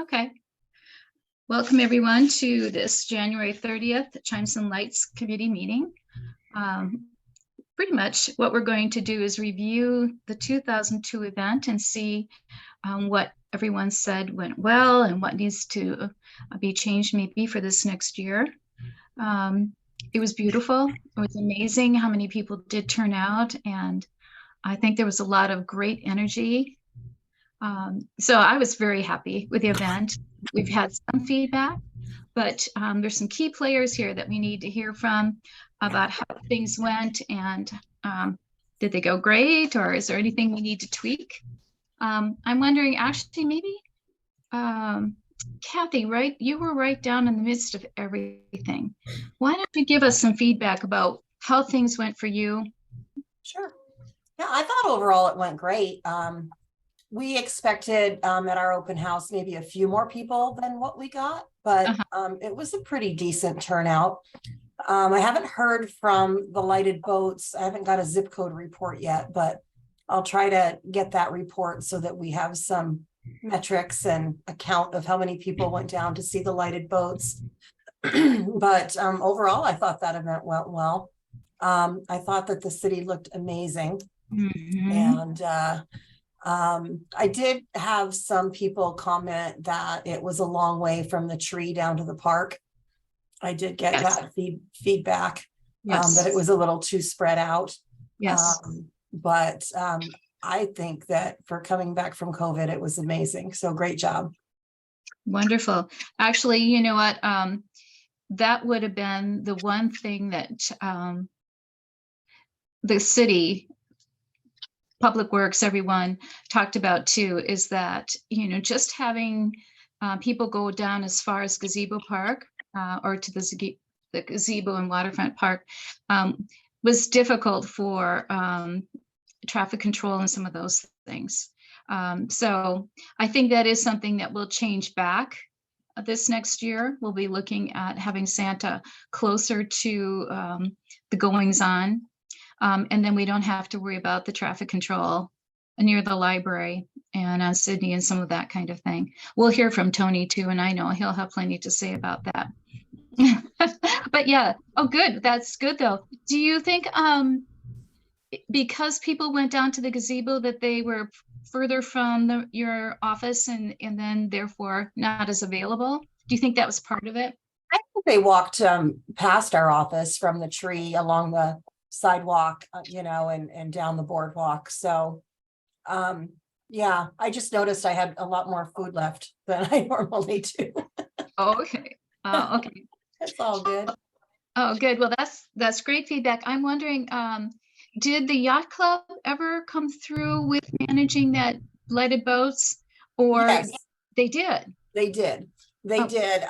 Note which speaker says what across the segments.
Speaker 1: Okay. Welcome everyone to this January 30th Chimes and Lights Committee meeting. Pretty much what we're going to do is review the 2002 event and see what everyone said went well and what needs to be changed maybe for this next year. It was beautiful. It was amazing how many people did turn out, and I think there was a lot of great energy. So I was very happy with the event. We've had some feedback, but there's some key players here that we need to hear from about how things went, and did they go great, or is there anything we need to tweak? I'm wondering, actually, maybe Kathy, right? You were right down in the midst of everything. Why don't you give us some feedback about how things went for you?
Speaker 2: Sure. Yeah, I thought overall it went great. We expected at our open house maybe a few more people than what we got, but it was a pretty decent turnout. I haven't heard from the lighted boats. I haven't got a zip code report yet, but I'll try to get that report so that we have some metrics and account of how many people went down to see the lighted boats. But overall, I thought that event went well. I thought that the city looked amazing. And I did have some people comment that it was a long way from the tree down to the park. I did get that feedback, that it was a little too spread out. But I think that for coming back from COVID, it was amazing. So great job.
Speaker 1: Wonderful. Actually, you know what? That would have been the one thing that the city, Public Works, everyone talked about too, is that, you know, just having people go down as far as Gazebo Park or to the Gazebo and Waterfront Park was difficult for traffic control and some of those things. So I think that is something that will change back this next year. We'll be looking at having Santa closer to the goings on. And then we don't have to worry about the traffic control near the library and on Sydney and some of that kind of thing. We'll hear from Tony too, and I know he'll have plenty to say about that. But yeah, oh good, that's good though. Do you think because people went down to the gazebo that they were further from your office and then therefore not as available? Do you think that was part of it?
Speaker 2: I think they walked past our office from the tree along the sidewalk, you know, and down the boardwalk. So yeah, I just noticed I had a lot more food left than I normally do.
Speaker 1: Oh, okay. Okay.
Speaker 2: It's all good.
Speaker 1: Oh, good. Well, that's great feedback. I'm wondering, did the yacht club ever come through with managing that lighted boats, or
Speaker 2: Yes,
Speaker 1: they did?
Speaker 2: They did. They did.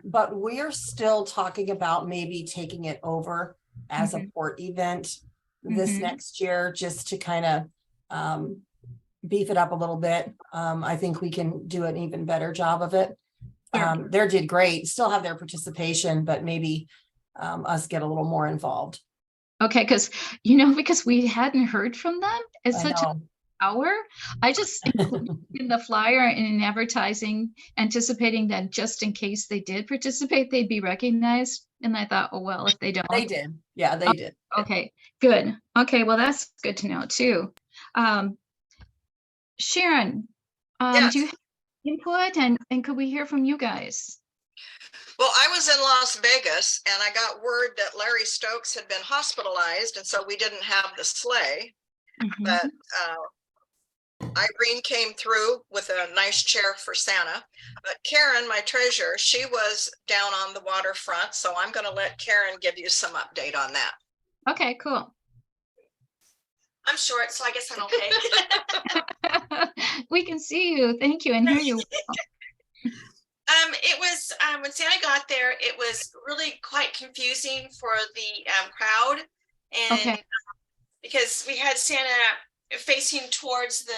Speaker 2: But we're still talking about maybe taking it over as a port event this next year, just to kind of beef it up a little bit. I think we can do an even better job of it. They did great, still have their participation, but maybe us get a little more involved.
Speaker 1: Okay, because you know, because we hadn't heard from them in such an hour. I just included in the flyer and in advertising, anticipating that just in case they did participate, they'd be recognized. And I thought, oh well, if they don't,
Speaker 2: they did. Yeah, they did.
Speaker 1: Okay, good. Okay, well that's good to know too. Sharon,
Speaker 3: Yes.
Speaker 1: do you have input, and could we hear from you guys?
Speaker 3: Well, I was in Las Vegas and I got word that Larry Stokes had been hospitalized, and so we didn't have the sleigh. But Irene came through with a nice chair for Santa. But Karen, my treasurer, she was down on the waterfront, so I'm going to let Karen give you some update on that.
Speaker 1: Okay, cool.
Speaker 4: I'm short, so I guess I'm okay.
Speaker 1: We can see you. Thank you, and hear you.
Speaker 4: It was when Santa got there, it was really quite confusing for the crowd, and because we had Santa facing towards the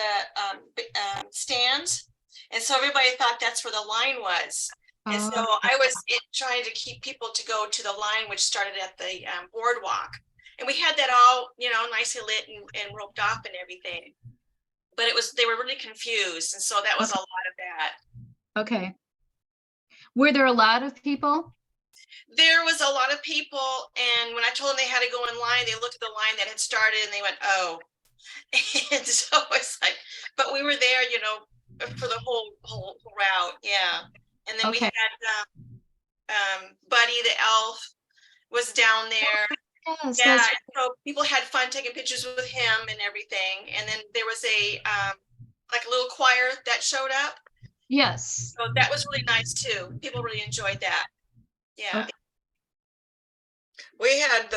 Speaker 4: stands, and so everybody thought that's where the line was. And so I was trying to keep people to go to the line, which started at the boardwalk. And we had that all, you know, nicely lit and roped off and everything. But they were really confused. And so that was a lot of that.
Speaker 1: Okay. Were there a lot of people?
Speaker 4: There was a lot of people, and when I told them they had to go in line, they looked at the line that had started and they went, "Oh." And so it's like, but we were there, you know, for the whole route. Yeah. And then we
Speaker 1: Okay.
Speaker 4: had Buddy the elf was down there.
Speaker 1: Yes,
Speaker 4: Yeah.
Speaker 1: that's
Speaker 4: And so people had fun taking pictures with him and everything. And then there was a like a little choir that showed up.
Speaker 1: yes.
Speaker 4: So that was really nice too. People really enjoyed that. Yeah.
Speaker 1: Okay.
Speaker 3: We had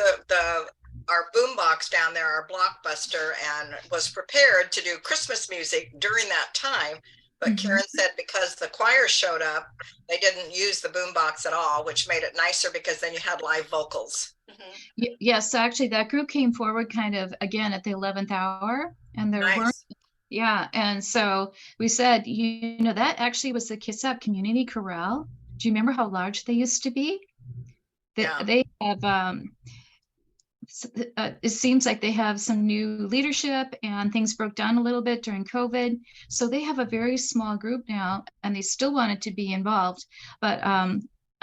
Speaker 3: our boombox down there, our Blockbuster, and was prepared to do Christmas music during that time. But
Speaker 1: Mhm.
Speaker 3: Karen said because the choir showed up, they didn't use the boombox at all, which made it nicer because then you had live vocals.
Speaker 4: Mhm.
Speaker 1: Yes, so actually that group came forward kind of again at the 11th hour, and there weren't,
Speaker 3: Nice.
Speaker 1: yeah. And so we said, you know, that actually was the Kitsap Community Corral. Do you remember how large they used to be?
Speaker 3: Yeah.
Speaker 1: They have, it seems like they have some new leadership and things broke down a little bit during COVID. So they have a very small group now and they still wanted to be involved. But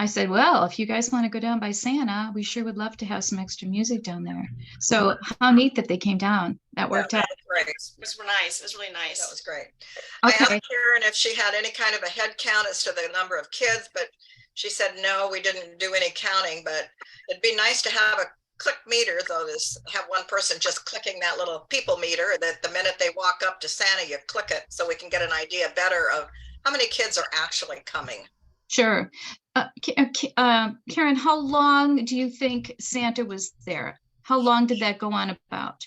Speaker 1: I said, well, if you guys want to go down by Santa, we sure would love to have some extra music down there. So how neat that they came down. That worked out.
Speaker 3: Great.
Speaker 4: It was nice. It was really nice.
Speaker 3: That was great. I
Speaker 1: Okay.
Speaker 3: asked Karen if she had any kind of a head count as to the number of kids, but she said, no, we didn't do any counting, but it'd be nice to have a click meter, though, this have one person just clicking that little people meter that the minute they walk up to Santa, you click it so we can get an idea better of how many kids are actually coming.
Speaker 1: Sure. Karen, how long do you think Santa was there? How long did that go on about?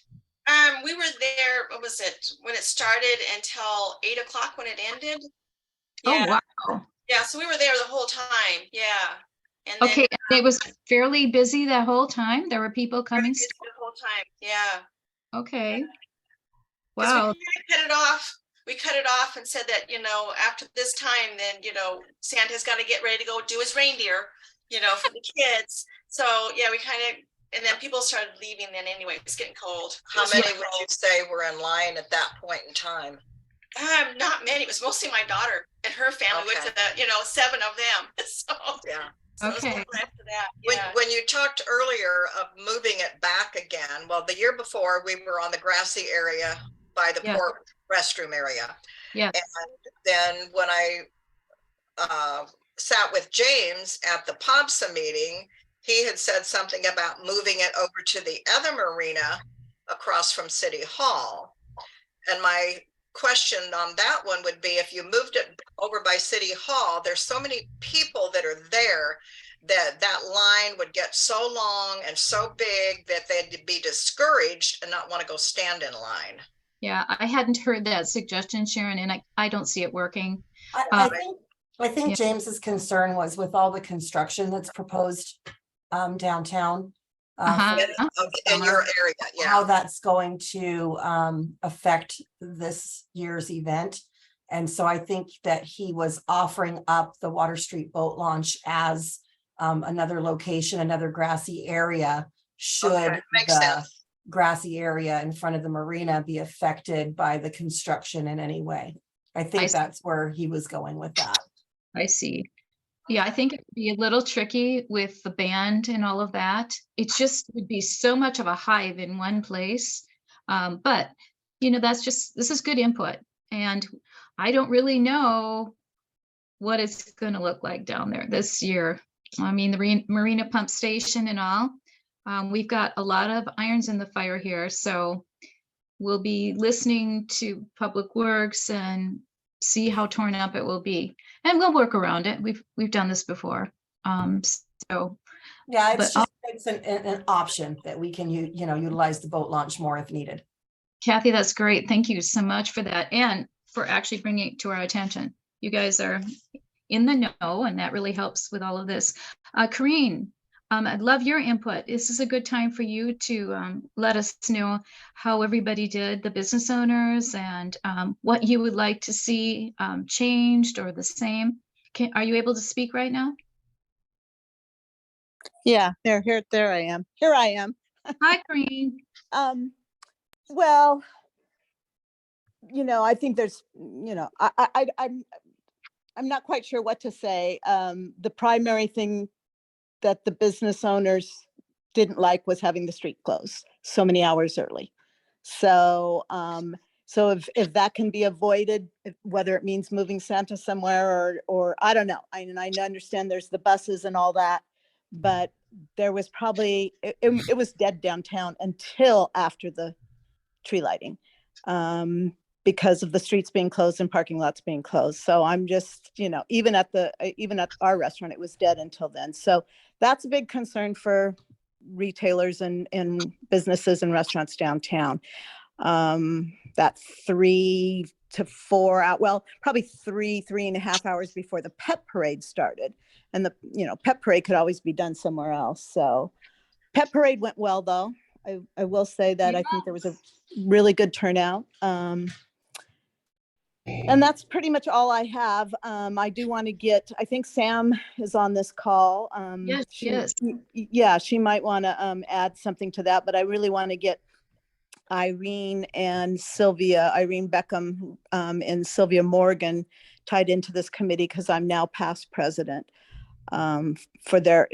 Speaker 4: We were there, what was it, when it started until 8 o'clock when it ended? Yeah.
Speaker 1: Oh, wow.
Speaker 4: Yeah, so we were there the whole time. Yeah. And then
Speaker 1: Okay, and it was fairly busy that whole time? There were people coming?
Speaker 4: the whole time. Yeah.
Speaker 1: Okay.
Speaker 4: 'Cause
Speaker 1: Wow.
Speaker 4: we cut it off. We cut it off and said that, you know, after this time, then, you know, Santa's got to get ready to go do his reindeer, you know, for the kids. So yeah, we kind of, and then people started leaving then anyway. It was getting cold.
Speaker 3: How many would you say were in line at that point in time?
Speaker 4: Not many. It was mostly my daughter and her family.
Speaker 3: Okay.
Speaker 4: Went to the, you know, 7 of them. So
Speaker 3: Yeah.
Speaker 4: so it was
Speaker 1: Okay.
Speaker 4: after that.
Speaker 3: When,
Speaker 4: Yeah.
Speaker 3: when you talked earlier of moving it back again, well, the year before we were on the grassy area by the
Speaker 1: Yeah.
Speaker 3: port restroom area.
Speaker 1: Yes.
Speaker 3: And then when I sat with James at the POBSA meeting, he had said something about moving it over to the other marina across from City Hall. And my question on that one would be, if you moved it over by City Hall, there's so many people that are there that that line would get so long and so big that they'd be discouraged and not want to go stand in line.
Speaker 1: Yeah, I hadn't heard that suggestion, Sharon, and I don't see it working.
Speaker 2: I think
Speaker 1: yeah.
Speaker 2: James's concern was with all the construction that's proposed downtown.
Speaker 1: Uh-huh.
Speaker 3: In your area,
Speaker 2: How
Speaker 3: yeah.
Speaker 2: that's going to affect this year's event. And so I think that he was offering up the Water Street Boat Launch as another location, another grassy area, should
Speaker 3: Okay, makes
Speaker 2: the
Speaker 3: sense.
Speaker 2: grassy area in front of the marina be affected by the construction in any way. I think
Speaker 1: see.
Speaker 2: that's where he was going with that.
Speaker 1: I see. Yeah, I think it would be a little tricky with the band and all of that. It just would be so much of a hive in one place. But, you know, this is good input. And I don't really know what it's going to look like down there this year. I mean, the marina pump station and all. We've got a lot of irons in the fire here. So we'll be listening to Public Works and see how torn up it will be. And we'll work around it. We've done this before. So
Speaker 2: Yeah,
Speaker 1: But
Speaker 2: it's an option that we can utilize the boat launch more if needed.
Speaker 1: Kathy, that's great. Thank you so much for that and for actually bringing it to our attention. You guys are in the know, and that really helps with all of this. Corrine, I'd love your input. This is a good time for you to let us know how everybody did, the business owners, and what you would like to see changed or the same. Are you able to speak right now?
Speaker 5: Yeah, there I am. Here I am.
Speaker 1: Hi, Corrine.
Speaker 5: Well, I think there's, I'm not quite sure what to say. The primary thing that the business owners didn't like was having the street closed so many hours early. So, so if that can be avoided, whether it means moving Santa somewhere or I don't know. I understand there's the buses and all that, but there was probably, it was dead downtown until after the tree lighting. Because of the streets being closed and parking lots being closed. So I'm just, even at our restaurant, it was dead until then. So that's a big concern for retailers and businesses and restaurants downtown. That 3 to 4 out, well, probably 3.5 hours before the pet parade started. And the, pet parade could always be done somewhere else. So pet parade went well though. I will say that I think there was a really good turnout. And that's pretty much all I have. I do want to I think Sam is on this call.
Speaker 1: Yes, yes.
Speaker 5: Yeah, she might want to add something to that, but I really want to get Irene and Sylvia, Irene Beckham and Sylvia Morgan tied into this committee because I'm now past president for their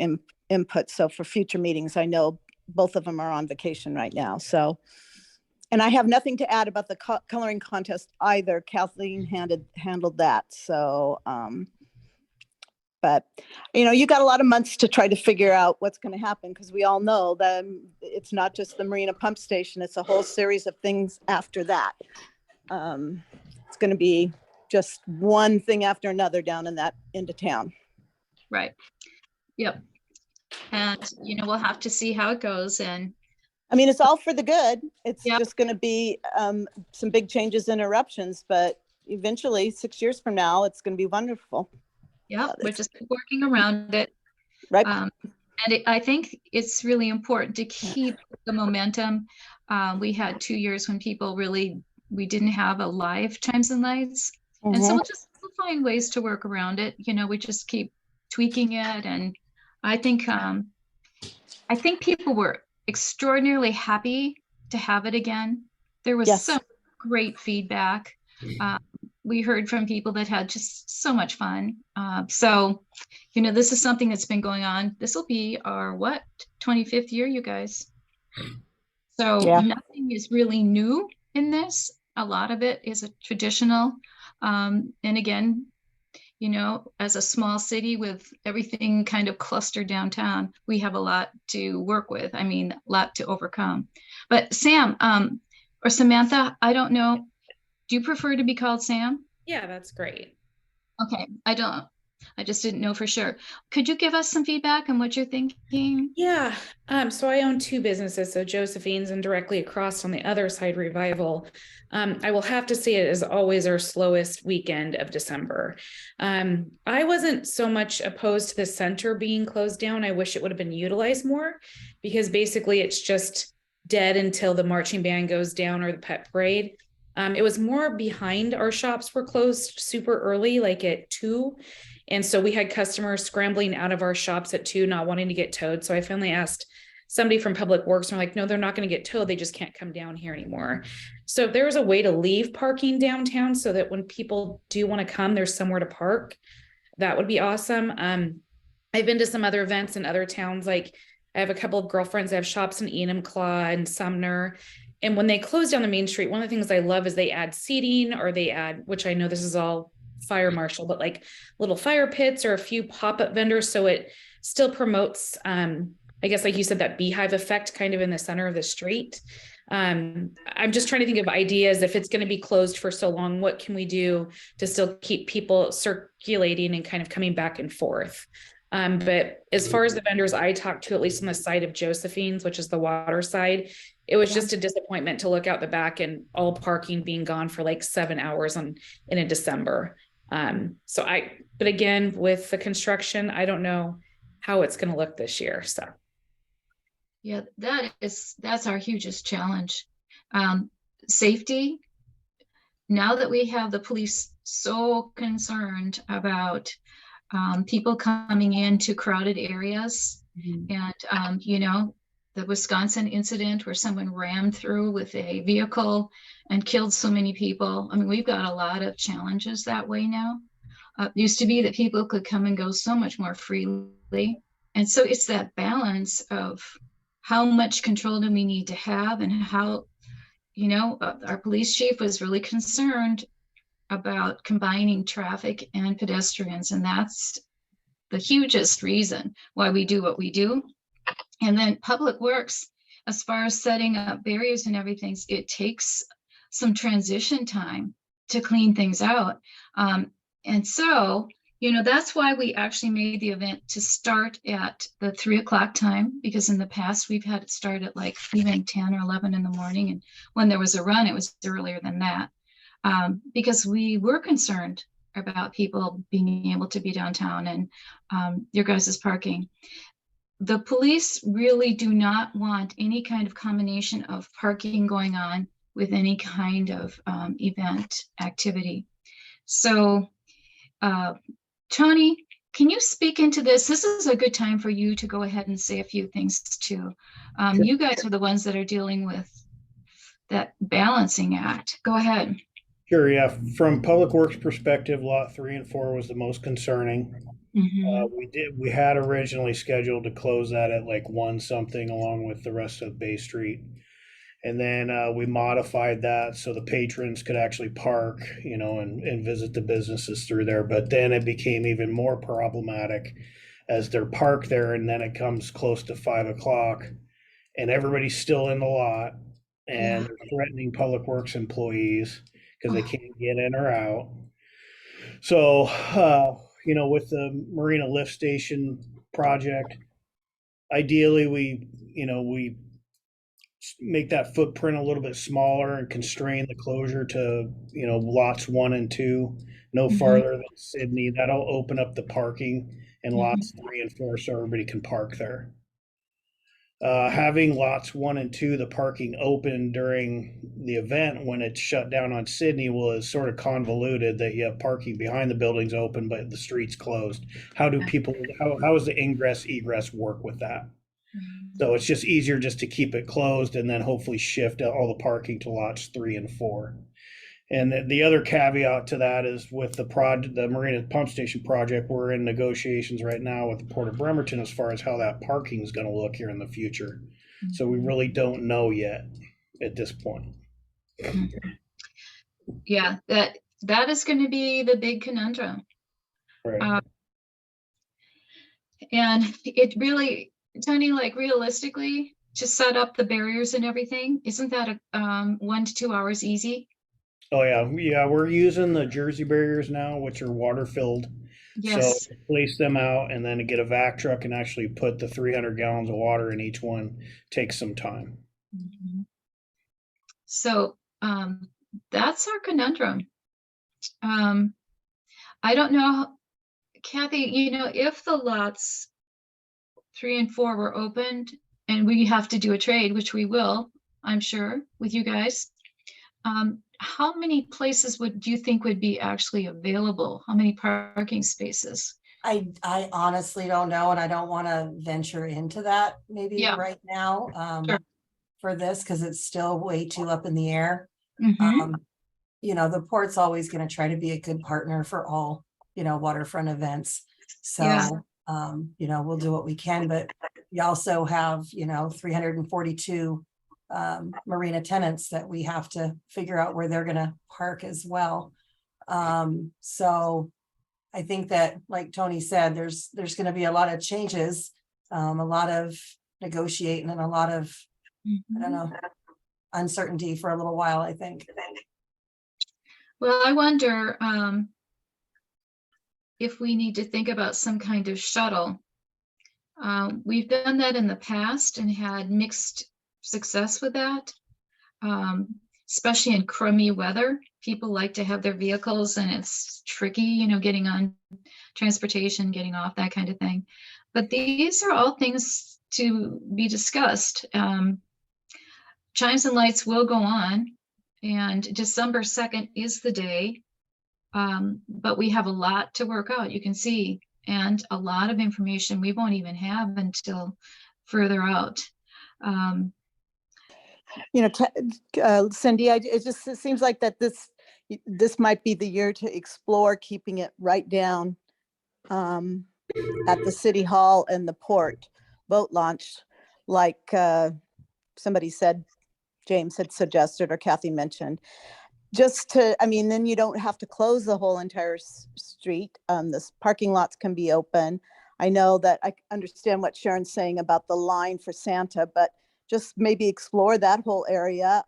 Speaker 5: input. So for future meetings, I know both of them are on vacation right now. So, and I have nothing to add about the coloring contest either. Kathleen handled that. So, but you got a lot of months to try to figure out what's going to happen because we all know that it's not just the Marina Pump Station; it's a whole series of things after that. It's going to be just one thing after another down in that into town.
Speaker 1: Right. Yep. And we'll have to see how it goes. And
Speaker 5: I mean, it's all for the good. It's
Speaker 1: Yep.
Speaker 5: just going to be some big changes and eruptions, but eventually 6 years from now, it's going to be wonderful.
Speaker 1: yeah, we're just working around it.
Speaker 5: Right.
Speaker 1: And I think it's really important to keep the momentum. We had 2 years when people we didn't have a live Chimes and Lights.
Speaker 5: Mm-hmm.
Speaker 1: And so we'll find ways to work around it. We just keep tweaking it. And I think people were extraordinarily happy to have it again. There was
Speaker 5: Yes.
Speaker 1: so great feedback. We heard from people that had just so much fun. So, this is something that's been going on. This will be our 25th year, you guys. So
Speaker 5: Yeah.
Speaker 1: Nothing is really new in this. A lot of it is a traditional. And again, as a small city with everything kind of clustered downtown, we have a lot to work with. I mean, a lot to overcome. But Sam, or Samantha, I don't know. Do you prefer to be called Sam?
Speaker 6: Yeah, that's great.
Speaker 1: Okay, I just didn't know for sure. Could you give us some feedback on what you're thinking?
Speaker 6: Yeah. So I own 2 businesses, so Josephine's and directly across on the other side, Revival. I will have to say it is always our slowest weekend of December. I wasn't so much opposed to the center being closed down. I wish it would have been utilized more because basically it's just dead until the marching band goes down or the pet parade. It was more behind our shops were closed super early, like at 2. And so we had customers scrambling out of our shops at 2, not wanting to get towed. So I finally asked somebody from Public Works, and they're like, no, they're not going to get towed. They just can't come down here anymore. So if there was a way to leave parking downtown so that when people do want to come, there's somewhere to park, that would be awesome. I've been to some other events in other towns. Like I have a couple of girlfriends that have shops in Enumclaw and Sumner. And when they close down the main street, one of the things I love is they add seating or they add, which I know this is all fire marshal, but like little fire pits or a few pop-up vendors. So it still promotes, I guess, like you said, that beehive effect kind of in the center of the street. I'm just trying to think of ideas. If it's going to be closed for so long, what can we do to still keep people circulating and kind of coming back and forth? But as far as the vendors I talked to, at least on the side of Josephine's, which is the water side, it was just a disappointment to look out the back and all parking being gone for like 7 hours in a December. But again, with the construction, I don't know how it's going to look this year. So.
Speaker 1: Yeah, that's our hugest challenge. Safety. Now that we have the police so concerned about people coming into crowded areas, and the Wisconsin incident where someone rammed through with a vehicle and killed so many people. I mean, we've got a lot of challenges that way now. Used to be that people could come and go so much more freely. And so it's that balance of how much control do we need to have, and how, our police chief was really concerned about combining traffic and pedestrians. And that's the hugest reason why we do what we do. And then Public Works, as far as setting up barriers and everything, it takes some transition time to clean things out. And so, that's why we actually made the event to start at the 3:00 time, because in the past we've had it start at like even 10 or 11 in the morning. And when there was a run, it was earlier than that, because we were concerned about people being able to be downtown and your guys' parking. The police really do not want any kind of combination of parking going on with any kind of event activity. So, Tony, can you speak into this? This is a good time for you to go ahead and say a few things too.
Speaker 7: Sure.
Speaker 1: You guys are the ones that are dealing with that balancing act. Go ahead.
Speaker 7: Sure, yeah. From Public Works perspective, lot 3 and 4 was the most concerning. We had originally scheduled to close that at like 1 something along with the rest of Bay Street. And then we modified that so the patrons could actually park, and visit the businesses through there. But then it became even more problematic as they're parked there, and then it comes close to 5 o'clock and everybody's still in the lot, and they're threatening Public Works employees because they can't get in or out. So, with the Marina Lift Station project, ideally we make that footprint a little bit smaller and constrain the closure to, lots 1 and 2, no farther than Sydney. That'll open up the parking in lots 3 and 4 so everybody can park there. Having lots 1 and 2, the parking open during the event when it's shut down on Sydney was sort of convoluted, that you have parking behind the buildings open, but the street's closed. How does the ingress egress work with that? So it's just easier just to keep it closed and then hopefully shift all the parking to lots 3 and 4. And the other caveat to that is with the Marina Pump Station project, we're in negotiations right now with the Port of Bremerton as far as how that parking is going to look here in the future. So we really don't know yet at this point.
Speaker 1: Yeah, that is going to be the big conundrum.
Speaker 7: Right.
Speaker 1: And it really, Tony, like realistically, to set up the barriers and everything, isn't that 1 to 2 hours easy?
Speaker 7: Oh yeah, we're using the Jersey barriers now, which are water filled.
Speaker 1: Yes.
Speaker 7: So place them out and then get a vac truck and actually put the 300 gallons of water in each one takes some time.
Speaker 1: So that's our conundrum. I don't know, Kathy, if the lots 3 and 4 were opened and we have to do a trade, which we will, I'm sure, with you guys, how many places do you think would be actually available? How many parking spaces?
Speaker 2: I honestly don't know, and I don't want to venture into that maybe right now for this, because it's still way too up in the air. The port's always going to try to be a good partner for all, waterfront events. So, we'll do what we can, but we also have, 342 marina tenants that we have to figure out where they're going to park as well. So I think that, like Tony said, there's going to be a lot of changes, a lot of negotiating, and a lot of, I don't know, uncertainty for a little while, I think.
Speaker 1: Well, I wonder if we need to think about some kind of shuttle. We've done that in the past and had mixed success with that, especially in crummy weather. People like to have their vehicles and it's tricky, getting on transportation, getting off, that kind of thing. But these are all things to be discussed. Chimes and Lights will go on, and December 2nd is the day. But we have a lot to work out, you can see, and a lot of information we won't even have until further out.
Speaker 5: Cindy, it seems like that this, this might be the year to explore keeping it right down at the city hall and the port boat launch, like somebody said, James had suggested, or Kathy mentioned, just to, I mean, then you don't have to close the whole entire street. This parking lots can be open. I know that I understand what Sharon's saying about the line for Santa, but just maybe explore that whole area.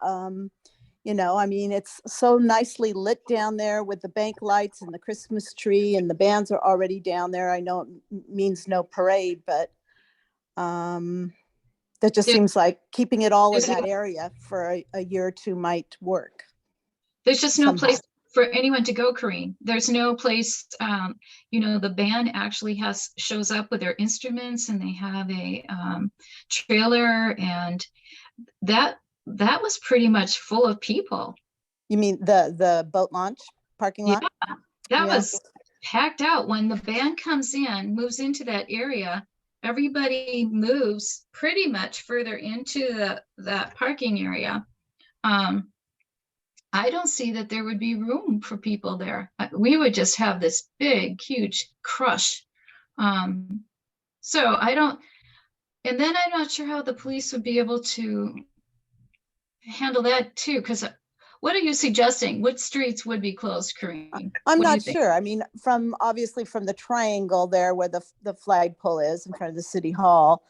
Speaker 5: You know, I mean, it's so nicely lit down there with the bank lights and the Christmas tree, and the bands are already down there. I know it means no parade, but that just seems like keeping it all in that area for a year or two might work.
Speaker 1: There's just no place for anyone to go, Corinne. There's no place, you know, the band actually shows up with their instruments, and they have a trailer, and that was pretty much full of people.
Speaker 5: You mean the boat launch parking lot?
Speaker 1: Yeah, that was packed out. When the band moves into that area, everybody moves pretty much further into that parking area. I don't see that there would be room for people there. We would just have this big, huge crush. So I don't, and then I'm not sure how the police would be able to handle that too, because what are you suggesting? What streets would be closed, Corinne?
Speaker 5: I'm not sure. I mean, obviously from the triangle there where the flagpole is in front of the city hall,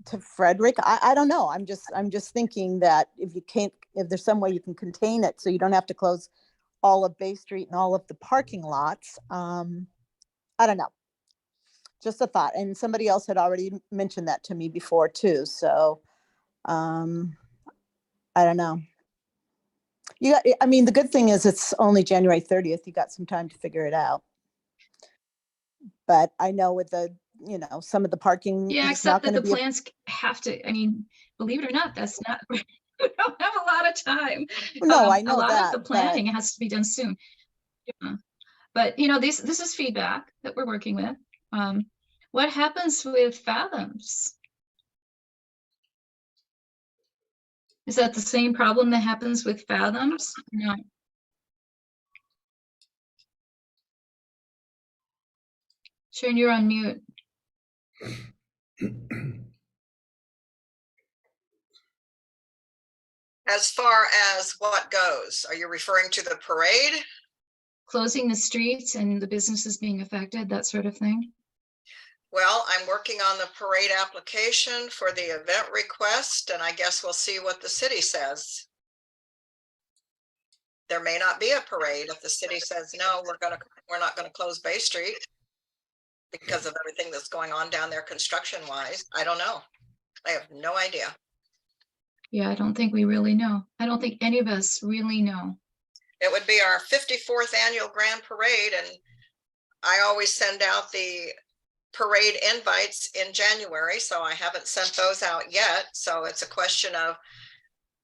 Speaker 5: to Frederick, I don't know. I'm just thinking that if there's some way you can contain it so you don't have to close all of Bay Street and all of the parking lots. I don't know. Just a thought. And somebody else had already mentioned that to me before too. So I don't know. I mean, the good thing is it's only January 30th. You got some time to figure it out. But I know with the, you know, some of the parking.
Speaker 1: Yeah, except that the plans have to, I mean, believe it or not, that's not, we don't have a lot of time.
Speaker 5: No, I know
Speaker 1: that. A lot
Speaker 5: that,
Speaker 1: of the planning has to be done soon. Yeah. But, you know, this is feedback that we're working with. What happens with Fathoms? Is that the same problem that happens with Fathoms? No. Sharon, you're on mute.
Speaker 3: As far as what goes, are you referring to the parade?
Speaker 1: Closing the streets and the businesses being affected, that sort of thing?
Speaker 3: Well, I'm working on the parade application for the event request, and I guess we'll see what the city says. There may not be a parade if the city says, no, we're not gonna close Bay Street because of everything that's going on down there construction wise. I don't know. I have no idea.
Speaker 1: Yeah, I don't think we really know. I don't think any of us really know.
Speaker 3: It would be our 54th annual Grand Parade, and I always send out the parade invites in January, so I haven't sent those out yet. So it's a question of,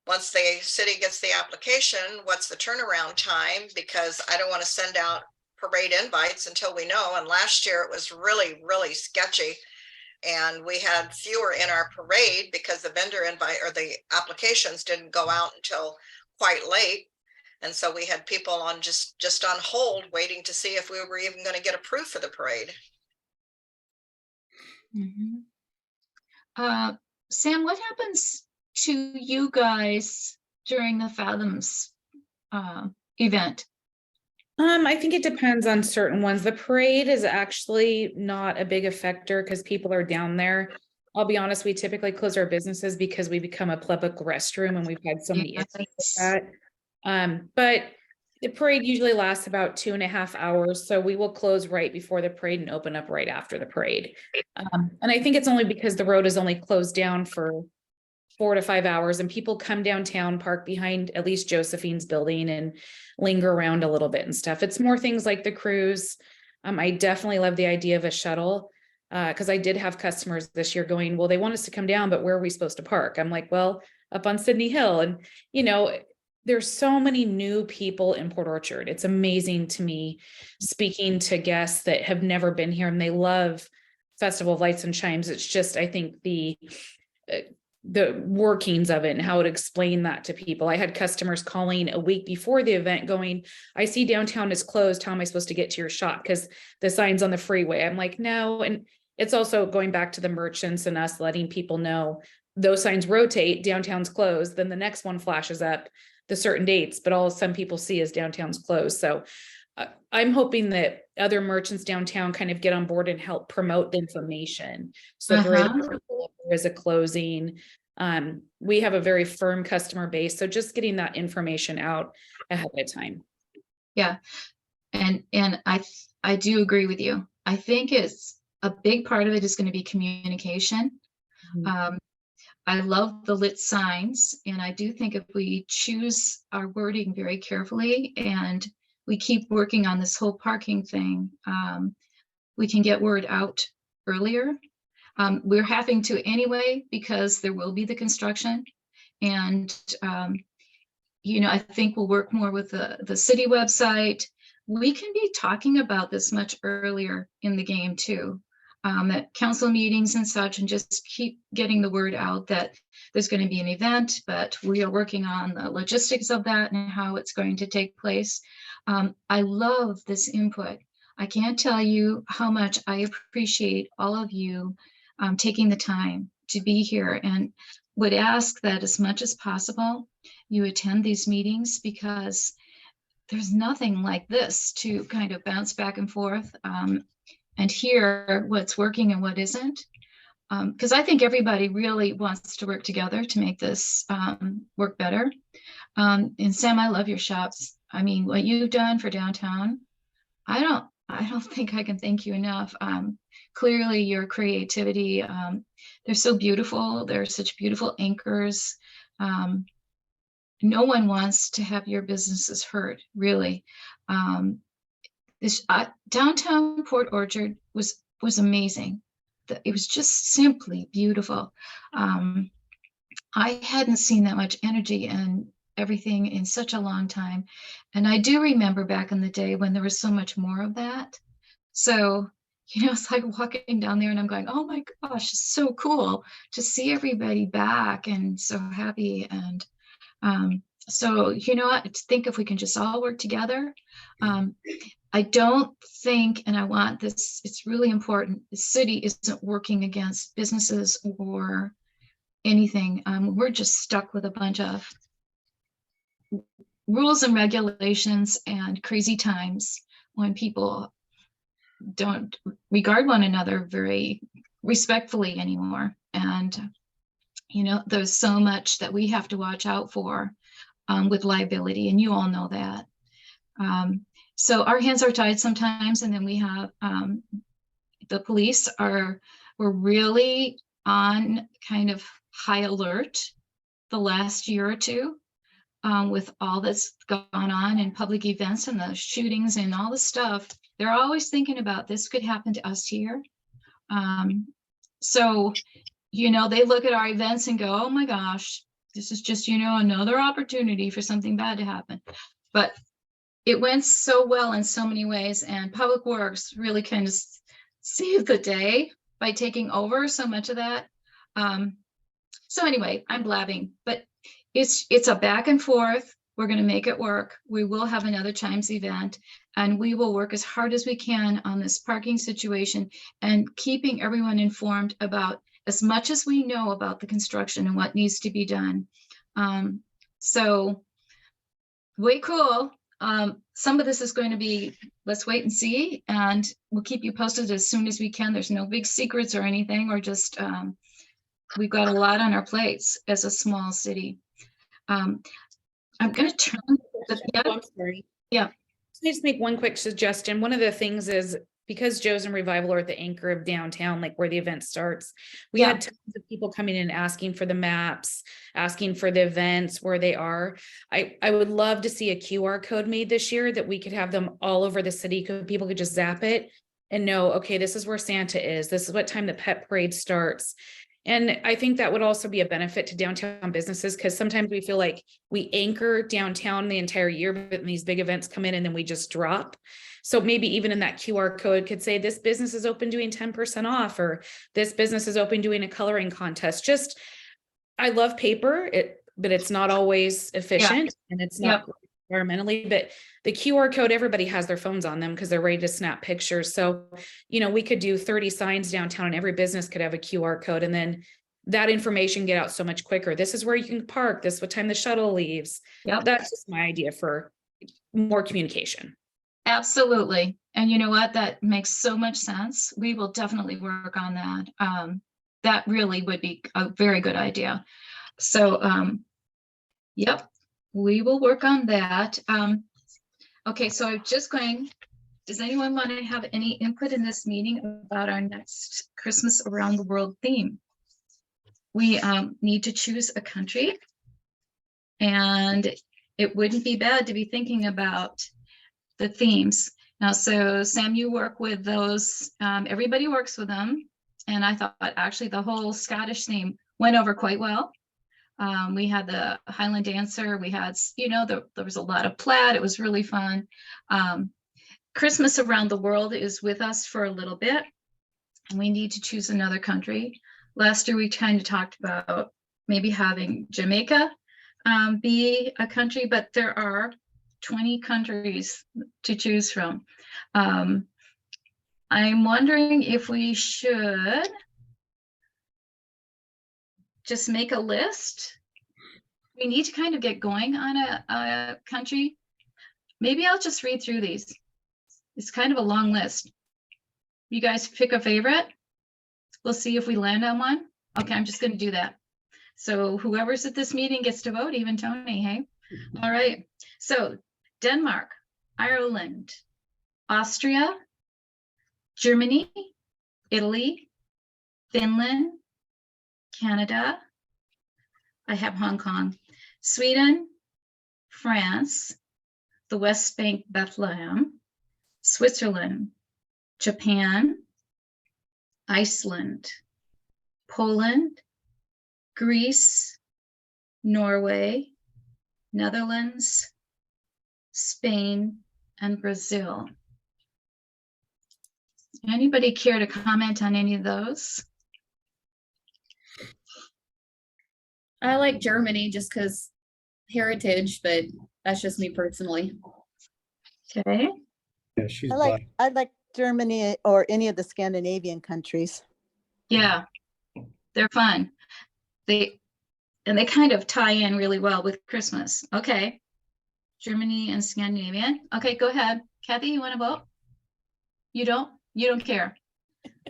Speaker 3: once the city gets the application, what's the turnaround time? Because I don't want to send out parade invites until we know. And last year it was really, really sketchy. And we had fewer in our parade because the vendor invite or the applications didn't go out until quite late. And so we had people on just on hold waiting to see if we were even going to get approved for the parade.
Speaker 1: Mm-hmm. Sam, what happens to you guys during the Fathoms event?
Speaker 6: I think it depends on certain ones. The parade is actually not a big effector because people are down there. I'll be honest, we typically close our businesses because we become a public restroom, and we've had so many issues with that. But the parade usually lasts about 2.5 hours. So we will close right before the parade and open up right after the parade. And I think it's only because the road is only closed down for 4 to 5 hours, and people come downtown, park behind at least Josephine's building and linger around a little bit and stuff. It's more things like the cruise. I definitely love the idea of a shuttle, because I did have customers this year going, well, they want us to come down, but where are we supposed to park? I'm like, well, up on Sydney Hill. And, you know, there's so many new people in Port Orchard. It's amazing to me speaking to guests that have never been here, and they love Festival of Lights and Chimes. It's just, I think the workings of it and how to explain that to people. I had customers calling a week before the event going, I see downtown is closed. How am I supposed to get to your shop? Because the sign's on the freeway. I'm like, no. And it's also going back to the merchants and us letting people know those signs rotate, downtown's closed. Then the next one flashes up the certain dates, but all some people see is downtown's closed. So I'm hoping that other merchants downtown kind of get on board and help promote the information. So there is a closing. We have a very firm customer base. So just getting that information out ahead of time.
Speaker 1: Yeah. And I do agree with you. I think it's a big part of it is going to be communication.
Speaker 6: Mm-hmm.
Speaker 1: I love the lit signs, and I do think if we choose our wording very carefully and we keep working on this whole parking thing, we can get word out earlier. We're having to anyway, because there will be the construction. And, I think we'll work more with the city website. We can be talking about this much earlier in the game too, at council meetings and such, and just keep getting the word out that there's going to be an event, but we are working on the logistics of that and how it's going to take place. I love this input. I can't tell you how much I appreciate all of you taking the time to be here, and would ask that as much as possible you attend these meetings, because there's nothing like this to kind of bounce back and forth and hear what's working and what isn't. Because I think everybody really wants to work together to make this work better. And Sam, I love your shops. I mean, what you've done for downtown, I don't think I can thank you enough. Clearly your creativity, they're so beautiful. They're such beautiful anchors. No one wants to have your businesses hurt, really. This downtown Port Orchard was amazing. It was just simply beautiful. I hadn't seen that much energy and everything in such a long time. And I do remember back in the day when there was so much more of that. So, it's like walking down there and I'm going, oh my gosh, it's so cool to see everybody back and so happy. And so, I think if we can just all work together, I don't think, and I want this, it's really important, the city isn't working against businesses or anything. We're just stuck with a bunch of rules and regulations and crazy times when people don't regard one another very respectfully anymore. And, there's so much that we have to watch out for with liability, and you all know that. So our hands are tied sometimes, and then we have the police we're really on kind of high alert the last year or two with all that's gone on in public events and the shootings and all the stuff. They're always thinking about this could happen to us here. So, they look at our events and go, oh my gosh, this is just, another opportunity for something bad to happen. But it went so well in so many ways, and Public Works really kind of saved the day by taking over so much of that. So anyway, I'm blabbing, but it's a back and forth. We're going to make it work. We will have another Chimes event, and we will work as hard as we can on this parking situation and keeping everyone informed about as much as we know about the construction and what needs to be done. So way cool. Some of this is going to be, let's wait and see, and we'll keep you posted as soon as we can. There's no big secrets or anything. We're just, we've got a lot on our plates as a small city. I'm going to turn.
Speaker 6: I'm sorry.
Speaker 1: Yeah.
Speaker 6: Can I just make one quick suggestion? One of the things is, because Joe's and Revival are at the anchor of downtown, like where the event starts, we had tons of people coming in asking for the maps, asking for the events, where they are. I would love to see a QR code made this year that we could have them all over the city. People could just zap it and know, okay, this is where Santa is. This is what time the pet parade starts. And I think that would also be a benefit to downtown businesses, because sometimes we feel like we anchor downtown the entire year, but these big events come in and then we just drop. So maybe even in that QR code could say this business is open doing 10% off, or this business is open doing a coloring contest. Just I love paper, but it's not always efficient and it's not environmentally, but the QR code, everybody has their phones on them because they're ready to snap pictures. So, we could do 30 signs downtown and every business could have a QR code, and then that information get out so much quicker. This is where you can park. This is what time the shuttle leaves. That's just my idea for more communication.
Speaker 1: Absolutely. And you know what? That makes so much sense. We will definitely work on that. That really would be a very good idea. So, yep, we will work on that. Okay, so I'm just going, does anyone want to have any input in this meeting about our next Christmas Around the World theme? We need to choose a country, and it wouldn't be bad to be thinking about the themes. Now, so Sam, you work with those, everybody works with them. And I thought actually the whole Scottish theme went over quite well. We had the Highland Dancer, we had, there was a lot of plaid, it was really fun. Christmas Around the World is with us for a little bit, and we need to choose another country. Last year, we kind of talked about maybe having Jamaica be a country, but there are 20 countries to choose from. I'm wondering if we should just make a list. We need to kind of get going on a country. Maybe I'll just read through these. It's kind of a long list. You guys pick a favorite. We'll see if we land on one. Okay, I'm just going to do that. So whoever's at this meeting gets to vote, even Tony, hey? All right. So Denmark, Ireland, Austria, Germany, Italy, Finland, Canada. I have Hong Kong, Sweden, France, the West Bank, Bethlehem, Switzerland, Japan, Iceland, Poland, Greece, Norway, Netherlands, Spain, and Brazil. Anybody care to comment on any of those?
Speaker 8: I like Germany just because heritage, but that's just me personally.
Speaker 1: Okay.
Speaker 7: Yeah, she's
Speaker 5: I like Germany or any of the Scandinavian countries.
Speaker 1: Yeah, they're fun. They kind of tie in really well with Christmas. Okay. Germany and Scandinavian. Okay, go ahead. Kathy, you want to vote? You don't? You don't care.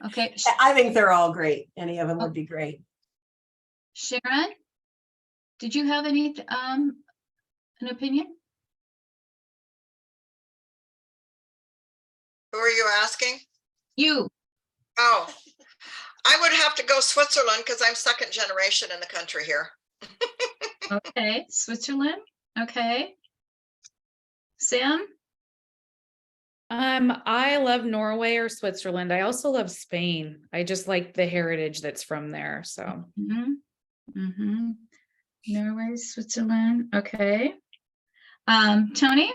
Speaker 1: Okay.
Speaker 2: I think they're all great. Any of them would be great.
Speaker 1: Sharon, did you have any an opinion?
Speaker 3: Who are you asking?
Speaker 1: You.
Speaker 3: Oh, I would have to go Switzerland because I'm second generation in the country here.
Speaker 1: Okay, Switzerland. Okay. Sam?
Speaker 6: I love Norway or Switzerland. I also love Spain. I just like the heritage that's from there. So
Speaker 1: Norway, Switzerland. Okay. Tony?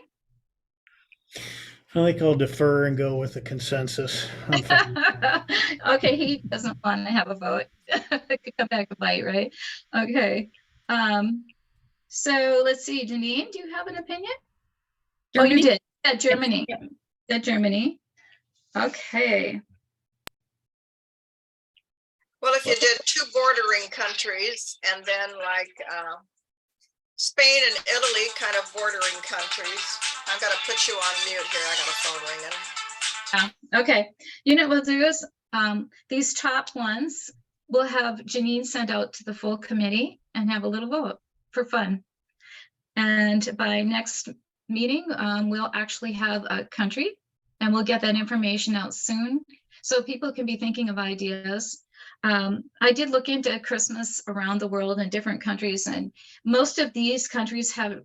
Speaker 7: I think I'll defer and go with the consensus. I'm fine.
Speaker 1: Okay, he doesn't want to have a vote. It could come back to bite, right? Okay. So let's see, Janine, do you have an opinion?
Speaker 8: Germany?
Speaker 1: Oh, you did. Yeah, Germany. Yeah, Germany. Okay.
Speaker 3: Well, if you did two bordering countries and then like Spain and Italy, kind of bordering countries. I've got to put you on mute here. I got a phone ringing.
Speaker 1: Okay. You know what we'll do is these top ones we'll have Janine send out to the full committee and have a little vote for fun. And by next meeting, we'll actually have a country and we'll get that information out soon so people can be thinking of ideas. I did look into Christmas around the world in different countries, and most of these countries have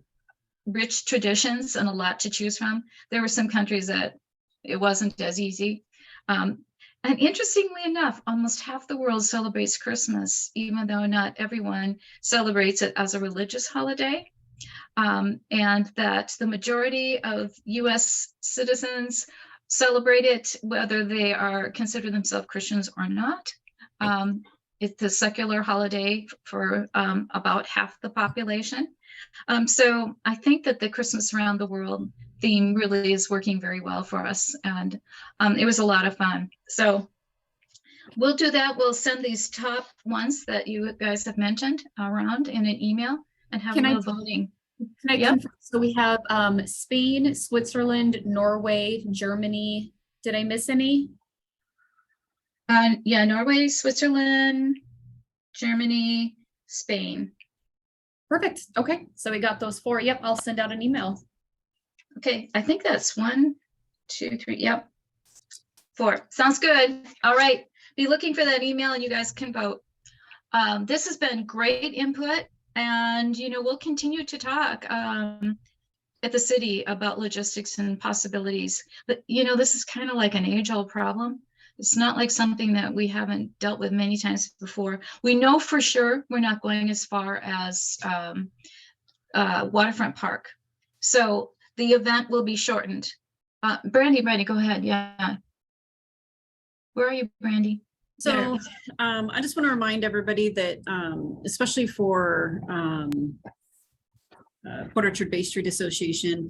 Speaker 1: rich traditions and a lot to choose from. There were some countries that it wasn't as easy. And interestingly enough, almost half the world celebrates Christmas, even though not everyone celebrates it as a religious holiday. And that the majority of US citizens celebrate it, whether they are consider themselves Christians or not. it's a secular holiday for about half the population. So I think that the Christmas Around the World theme really is working very well for us. And it was a lot of fun. So we'll do that. We'll send these top ones that you guys have mentioned around in an email and have a little voting.
Speaker 8: Can I
Speaker 1: Yep.
Speaker 8: confirm? So we have Spain, Switzerland, Norway, Germany. Did I miss any?
Speaker 1: Yeah, Norway, Switzerland, Germany, Spain.
Speaker 8: Perfect. Okay. So we got those 4. Yep. I'll send out an email.
Speaker 1: Okay, I think that's 1, 2, 3. Yep. 4. Sounds good. All right. Be looking for that email and you guys can vote. This has been great input, and we'll continue to talk at the city about logistics and possibilities. But this is kind of like an age-old problem. It's not like something that we haven't dealt with many times before. We know for sure we're not going as far as Waterfront Park. So the event will be shortened. Brandy, go ahead. Yeah. Where are you, Brandy?
Speaker 9: So I just want to remind everybody that, especially for Port Orchard Bay Street Association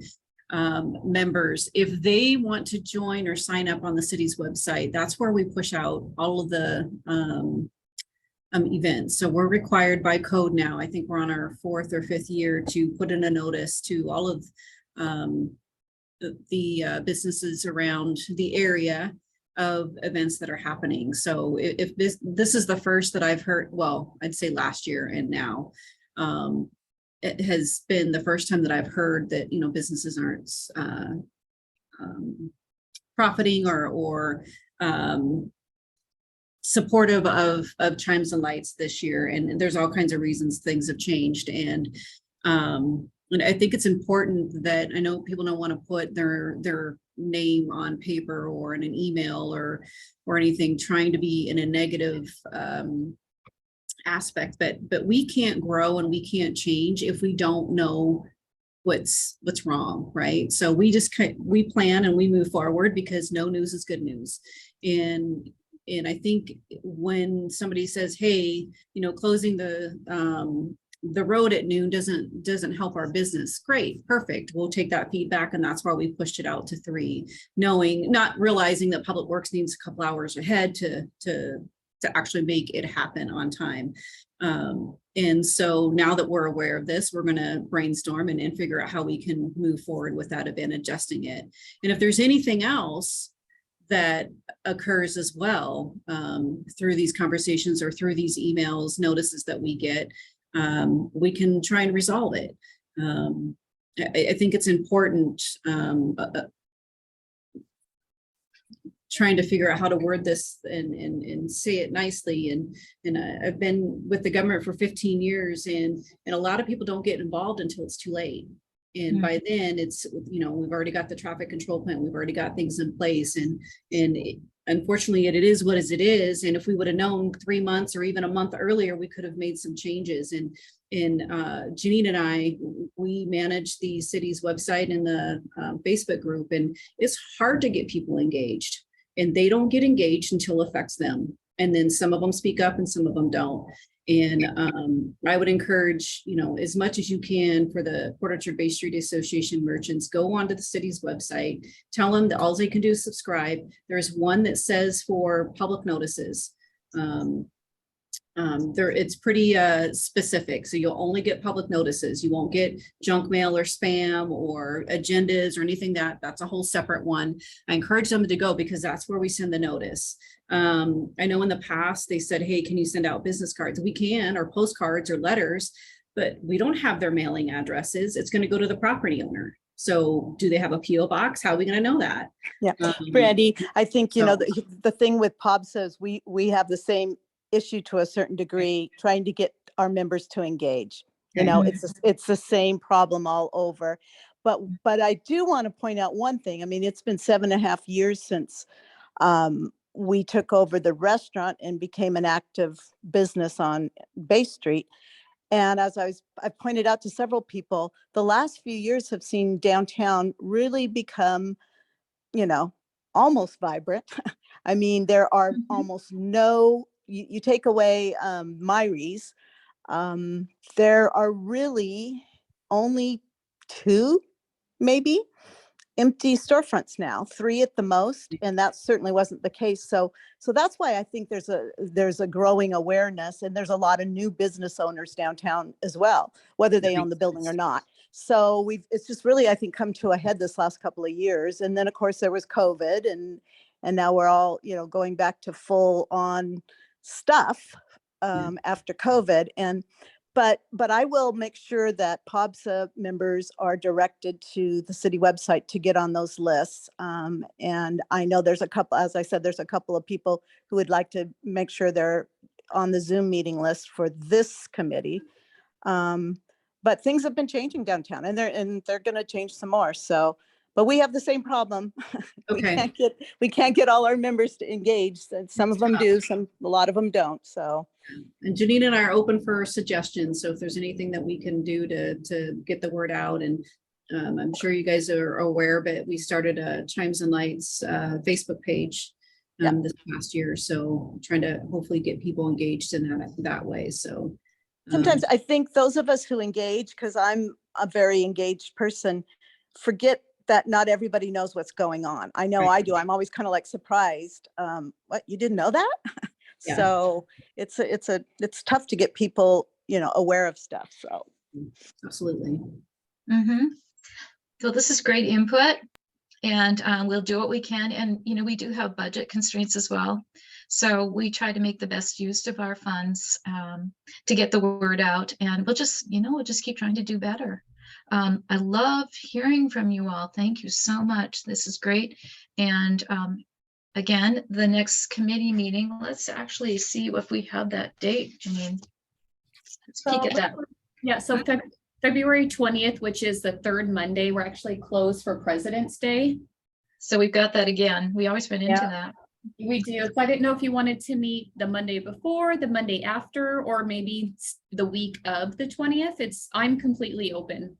Speaker 9: members, if they want to join or sign up on the city's website, that's where we push out all of the events. So we're required by code now, I think we're on our 4th or 5th year, to put in a notice to all of the businesses around the area of events that are happening. So if this is the first that I've heard, well, I'd say last year and now, it has been the first time that I've heard that, businesses aren't profiting or supportive of Chimes and Lights this year. And there's all kinds of reasons things have changed. And I think it's important that, I know people don't want to put their name on paper or in an email or anything trying to be in a negative aspect, but we can't grow and we can't change if we don't know what's wrong, right? So we plan and we move forward because no news is good news. And I think when somebody says, hey, closing the road at noon doesn't help our business. Great, perfect. We'll take that feedback, and that's why we pushed it out to 3, not realizing that Public Works needs a couple hours ahead to actually make it happen on time. And so now that we're aware of this, we're going to brainstorm and figure out how we can move forward with that event, adjusting it. And if there's anything else that occurs as well through these conversations or through these emails, notices that we get, we can try and resolve it. I think it's important trying to figure out how to word this and say it nicely. And I've been with the government for 15 years, and a lot of people don't get involved until it's too late. And by then it's, we've already got the traffic control plan, we've already got things in place, and unfortunately it is what it is. And if we would have known 3 months or even a month earlier, we could have made some changes. And Janine and I, we manage the city's website and the Facebook group, and it's hard to get people engaged, and they don't get engaged until it affects them. And then some of them speak up and some of them don't. And I would encourage, as much as you can, for the Port Orchard Bay Street Association merchants, go onto the city's website, tell them that all they can do is subscribe. There's one that says for public notices. It's pretty specific. So you'll only get public notices. You won't get junk mail or spam or agendas or anything. That's a whole separate one. I encourage them to go because that's where we send the notice. I know in the past they said, hey, can you send out business cards? We can, or postcards or letters, but we don't have their mailing addresses. It's going to go to the property owner. So do they have a PO box? How are we going to know that?
Speaker 5: Yeah, Brandy, I think, the thing with POB says we have the same issue to a certain degree, trying to get our members to engage. It's the same problem all over. But I do want to point out one thing. I mean, it's been 7.5 years since we took over the restaurant and became an active business on Bay Street. And as I pointed out to several people, the last few years have seen downtown really become, almost vibrant. I mean, there are almost no you take away Myries, there are really only 2, maybe, empty storefronts now, 3 at the most, and that certainly wasn't the case. So that's why I think there's a growing awareness, and there's a lot of new business owners downtown as well, whether they own the building or not. So it's just really, I think, come to a head this last couple of years. And then of course there was COVID, and now we're all, going back to full on stuff after COVID. But I will make sure that POBSA members are directed to the city website to get on those lists. And I know there's a couple, as I said, there's a couple of people who would like to make sure they're on the Zoom meeting list for this committee. But things have been changing downtown, and they're going to change some more. So, but we have the same problem.
Speaker 9: Okay.
Speaker 5: we can't get all our members to engage. Some of them do, a lot of them don't. So.
Speaker 9: And Janine and I are open for suggestions. So if there's anything that we can do to get the word out, and I'm sure you guys are aware, but we started a Chimes and Lights Facebook page this past year. So trying to hopefully get people engaged in that way. So
Speaker 5: sometimes I think those of us who engage, because I'm a very engaged person, forget that not everybody knows what's going on. I know I do. I'm always kind of like surprised. What, you didn't know that? Yeah. So it's tough to get people, aware of stuff. So
Speaker 9: absolutely.
Speaker 1: Mm-hmm. So this is great input, and we'll do what we can. And, we do have budget constraints as well. So we try to make the best use of our funds to get the word out, and we'll just keep trying to do better. I love hearing from you all. Thank you so much. This is great. And again, the next committee meeting, let's actually see if we have that date. Janine, let's peek at that.
Speaker 8: Yeah, so February 20th, which is the third Monday, we're actually closed for President's Day.
Speaker 1: So we've got that again. We always went into that.
Speaker 8: We do. So I didn't know if you wanted to meet the Monday before, the Monday after, or maybe the week of the 20th. I'm completely open.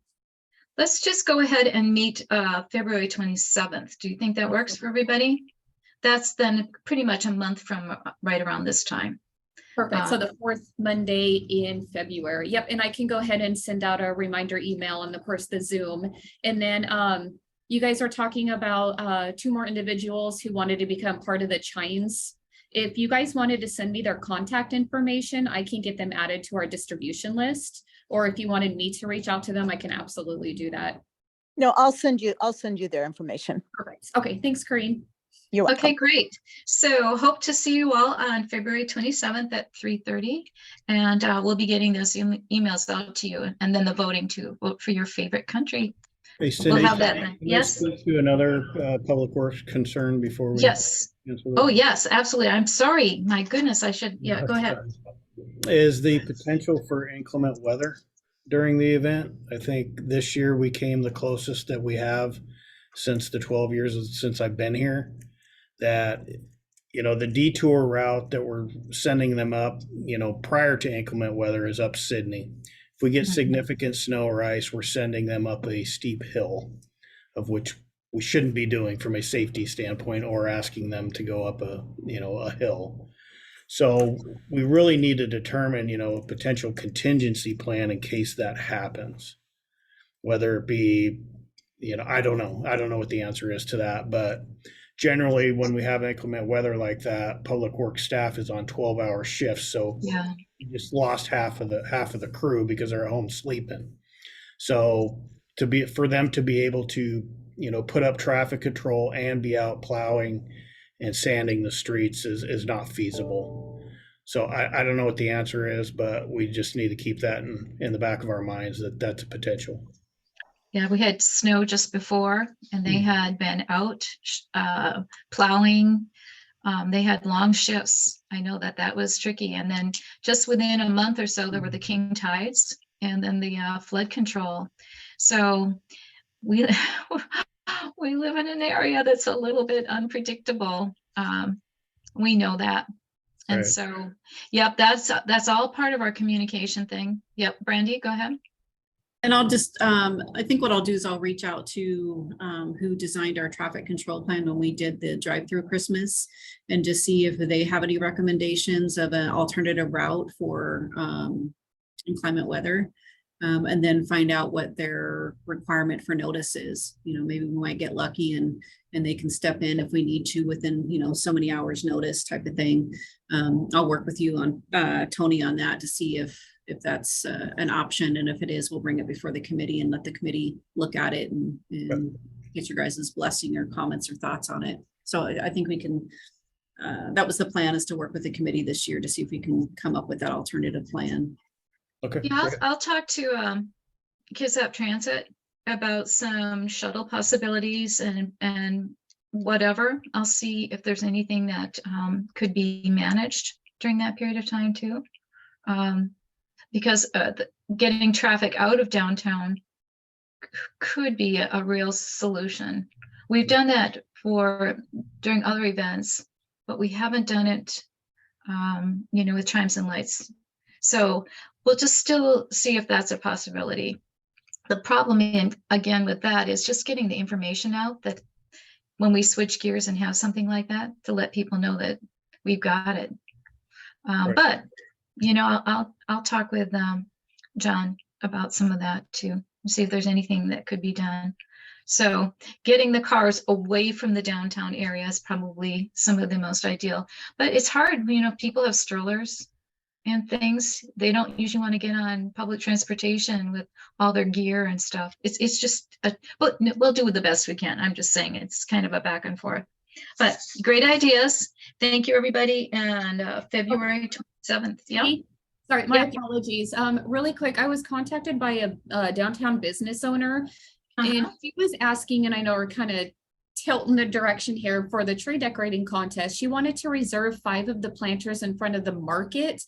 Speaker 1: Let's just go ahead and meet February 27th. Do you think that works for everybody? That's then pretty much a month from right around this time.
Speaker 8: Perfect. So the 4th Monday in February. Yep. And I can go ahead and send out a reminder email, and of course the Zoom. And then you guys are talking about 2 more individuals who wanted to become part of the Chimes. If you guys wanted to send me their contact information, I can get them added to our distribution list. Or if you wanted me to reach out to them, I can absolutely do that.
Speaker 5: No, I'll send you their information.
Speaker 8: Perfect. Okay. Thanks, Corinne.
Speaker 5: You're welcome.
Speaker 1: Okay, great. So hope to see you all on February 27th at 3:30. And we'll be getting those emails out to you, and then the voting to vote for your favorite country.
Speaker 7: Hey, Cindy,
Speaker 1: we'll have that then. Yes.
Speaker 7: Speak to another public works concern before we.
Speaker 1: Yes. Oh, yes, absolutely. I'm sorry. My goodness, I should. Yeah, go ahead.
Speaker 7: Is the potential for inclement weather during the event? I think this year we came the closest that we have since the 12 years since I've been here. That, the detour route that we're sending them up, prior to inclement weather is up Sydney. If we get significant snow or ice, we're sending them up a steep hill, of which we shouldn't be doing from a safety standpoint, or asking them to go up a hill. So we really need to determine, a potential contingency plan in case that happens. Whether it be, I don't know. I don't know what the answer is to that, but generally when we have inclement weather like that, public works staff is on 12-hour shifts. So
Speaker 1: yeah,
Speaker 7: you just lost half of the crew because they're at home sleeping. So for them to be able to, put up traffic control and be out plowing and sanding the streets is not feasible. So I don't know what the answer is, but we just need to keep that in the back of our minds, that that's a potential.
Speaker 1: Yeah, we had snow just before, and they had been out plowing. They had long shifts. I know that was tricky. And then just within a month or so, there were the king tides, and then the flood control. So we live in an area that's a little bit unpredictable. We know that. And so, yep, that's all part of our communication thing. Yep, Brandy, go ahead.
Speaker 9: And I'll just, I think what I'll do is I'll reach out to who designed our traffic control plan when we did the drive-through Christmas, and just see if they have any recommendations of an alternative route for inclement weather. And then find out what their requirement for notice is. You know, maybe we might get lucky and they can step in if we need to within, you know, so many hours notice type of thing. I'll work with you on Tony on that to see if that's an option. And if it is, we'll bring it before the committee and let the committee look at it and get your guys' blessing or comments or thoughts on it. So I think we can, that was the plan, is to work with the committee this year to see if we can come up with that alternative plan.
Speaker 7: Okay.
Speaker 1: Yeah,
Speaker 7: great.
Speaker 1: I'll talk to Kids Up Transit about some shuttle possibilities and whatever. I'll see if there's anything that could be managed during that period of time too. Because getting traffic out of downtown could be a real solution. We've done that during other events, but we haven't done it, you know, with Chimes and Lights. So we'll just still see if that's a possibility. The problem again with that is just getting the information out, that when we switch gears and have something like that, to let people know that we've got it.
Speaker 7: Right.
Speaker 1: But you know, I'll talk with John about some of that too, see if there's anything that could be done. So getting the cars away from the downtown area is probably some of the most ideal. But it's hard, you know, people have strollers and things. They don't usually want to get on public transportation with all their gear and stuff. It's just, but we'll do the best we can. I'm just saying it's kind of a back and forth. But great ideas. Thank you, everybody. And February 27th. Yeah.
Speaker 8: Sorry, my
Speaker 1: Yeah.
Speaker 8: apologies. Really quick, I was contacted by a downtown business owner, and she was asking, and I know we're kind of tilting the direction here for the tree decorating contest. She wanted to reserve 5 of the planters in front of the market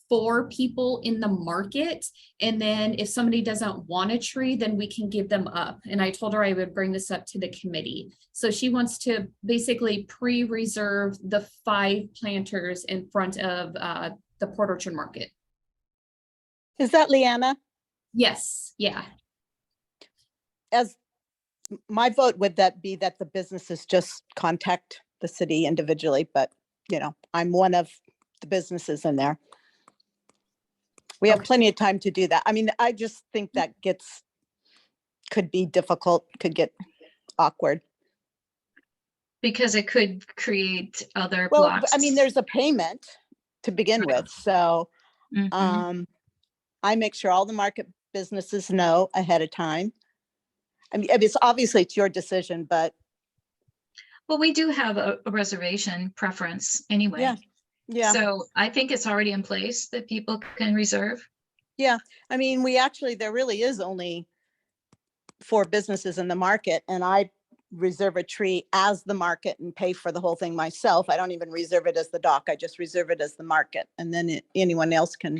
Speaker 8: for people in the market. And then if somebody doesn't want a tree, then we can give them up. And I told her I would bring this up to the committee. So she wants to basically pre-reserve the 5 planters in front of the Port Orchard Market.
Speaker 5: Is that Leanna?
Speaker 8: Yes, yeah.
Speaker 5: As my vote, would that be that the businesses just contact the city individually, but you know, I'm one of the businesses in there. We have plenty of time to do that. I mean, I just think that could be difficult, could get awkward.
Speaker 1: Because it could create other
Speaker 5: Well,
Speaker 1: blocks.
Speaker 5: I mean, there's a payment to begin with, so
Speaker 1: Mhm.
Speaker 5: I make sure all the market businesses know ahead of time. I mean, it's your decision, but
Speaker 1: Well, we do have a reservation preference anyway.
Speaker 5: yeah, yeah.
Speaker 1: So I think it's already in place that people can reserve.
Speaker 5: Yeah, I mean, there really is only 4 businesses in the market, and I reserve a tree as the market and pay for the whole thing myself. I don't even reserve it as the dock. I just reserve it as the market, and then anyone else can.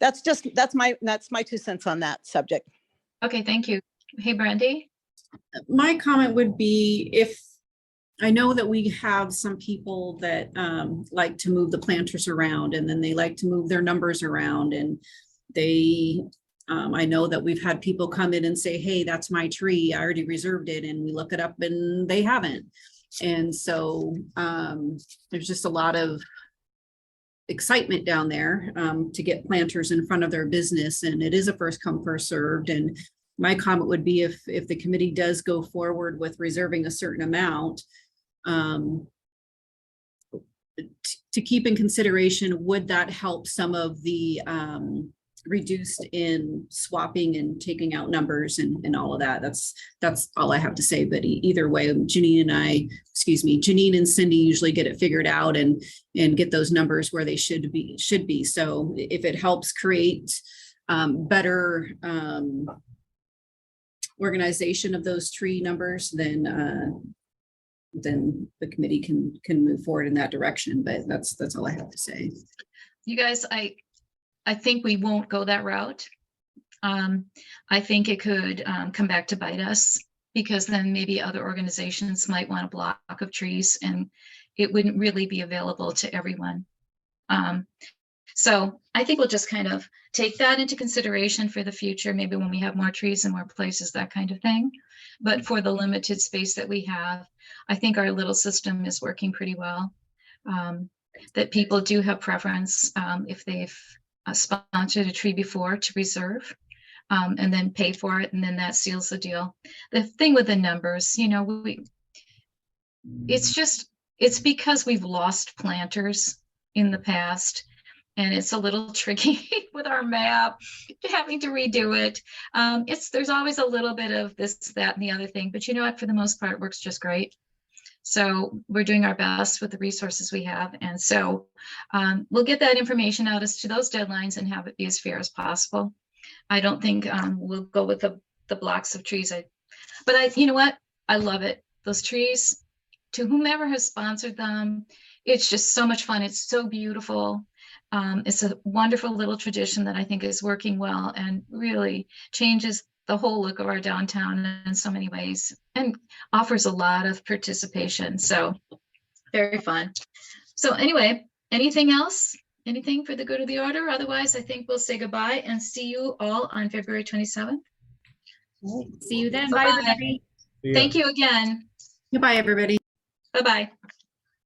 Speaker 5: That's my 2 cents on that subject.
Speaker 1: Okay, thank you. Hey, Brandy.
Speaker 9: My comment would be, if I know that we have some people that like to move the planters around, and then they like to move their numbers around, and I know that we've had people come in and say, hey, that's my tree, I already reserved it, and we look it up and they haven't. And so there's just a lot of excitement down there to get planters in front of their business, and it is a first come, first served. And my comment would be, if the committee does go forward with reserving a certain amount, to keep in consideration, would that help some of the reduced in swapping and taking out numbers and all of that? That's all I have to say. But either way, Janine and Cindy usually get it figured out and get those numbers where they should be. So if it helps create better organization of those tree numbers, then the committee can move forward in that direction. But that's all I have to say.
Speaker 1: You guys, I think we won't go that route. I think it could come back to bite us, because then maybe other organizations might want a block of trees and it wouldn't really be available to everyone. So I think we'll just kind of take that into consideration for the future, maybe when we have more trees in more places, that kind of thing. But for the limited space that we have, I think our little system is working pretty well. That people do have preference if they've sponsored a tree before to reserve and then pay for it, and then that seals the deal. The thing with the numbers, it's because we've lost planters in the past, and it's a little tricky with our map, having to redo it. There's always a little bit of this, that, and the other thing, but you know what, for the most part, it works just great. So we're doing our best with the resources we have. And so we'll get that information out as to those deadlines and have it be as fair as possible. I don't think we'll go with the blocks of trees. You know what? I love it. Those trees, to whomever has sponsored them, it's just so much fun. It's so beautiful. It's a wonderful little tradition that I think is working well and really changes the whole look of our downtown in so many ways and offers a lot of participation. So very fun. So anyway, anything else? Anything for the good of the order? Otherwise, I think we'll say goodbye and see you all on February 27th.
Speaker 8: See you then. Bye, everybody.
Speaker 7: Yeah.
Speaker 1: Thank you again.
Speaker 9: Goodbye, everybody.
Speaker 1: Bye-bye.